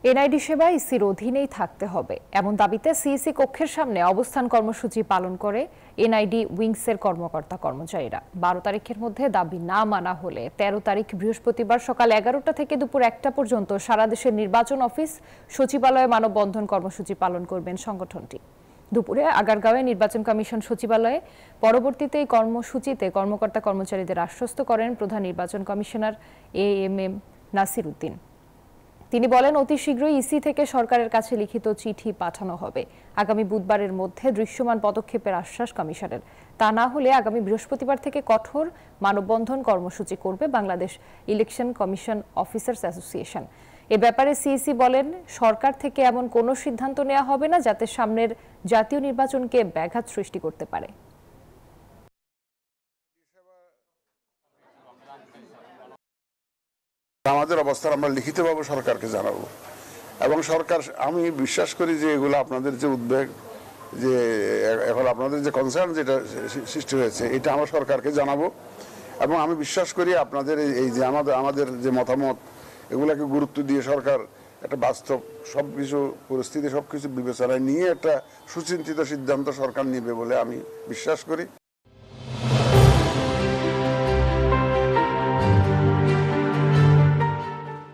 NID সেবা ইসির অধীনেই থাকতে হবে এমন দাবিতে সিইসি কক্ষের সামনে অবস্থান কর্মসূচি পালন করে এনআইডি উইংসের কর্মকর্তা কর্মচারীরা। 12 তারিখের মধ্যে দাবি না মানা হলে 13 তারিখ বৃহস্পতিবার সকাল 11টা থেকে দুপুর 1টা পর্যন্ত সারা দেশের নির্বাচন অফিস সচিবালয়ে মানববন্ধন কর্মসূচি পালন করবেন সংগঠনটি। দুপুরে আগারগাঁওয়ে নির্বাচন কমিশন সচিবালয়ে পরবর্তীতে এই কর্মসূচিতে কর্মকর্তা কর্মচারীদের আশ্বস্ত করেন প্রধান নির্বাচন কমিশনার এএমএম নাসির উদ্দিন। তিনি বলেন, অতি শীঘ্রই ইসি থেকে সরকারের কাছে লিখিত চিঠি পাঠানো হবে। আগামী বুধবারের মধ্যে দৃশ্যমান পদক্ষেপের আশ্বাস কমিশনের। তা না হলে আগামী বৃহস্পতিবার থেকে কঠোর মানববন্ধন কর্মসূচি করবে Bangladesh election commission officers association. এ ব্যাপারে সিইসি বলেন, সরকার থেকে এমন কোনো সিদ্ধান্ত নেওয়া হবে না যাতে সামনের জাতীয় নির্বাচনকে ব্যাঘাত সৃষ্টি করতে পারে। আমাদের অবস্থান আমরা লিখিতভাবে সরকারকে জানাবো এবং সরকার, আমি বিশ্বাস করি যে এগুলো আপনাদের যে উদ্বেগ, যে এখন আপনাদের যে কনসার্ন যেটা সৃষ্টি হয়েছে, এটা আমরা সরকারকে জানাবো এবং আমি বিশ্বাস করি আপনাদের এই যে আমাদের যে মতামত, এগুলাকে গুরুত্ব দিয়ে সরকার একটা বাস্তব সবকিছু পরিস্থিতি সবকিছু বিবেচনায় নিয়ে একটা সুচিন্তিত সিদ্ধান্ত সরকার নেবে বলে আমি বিশ্বাস করি।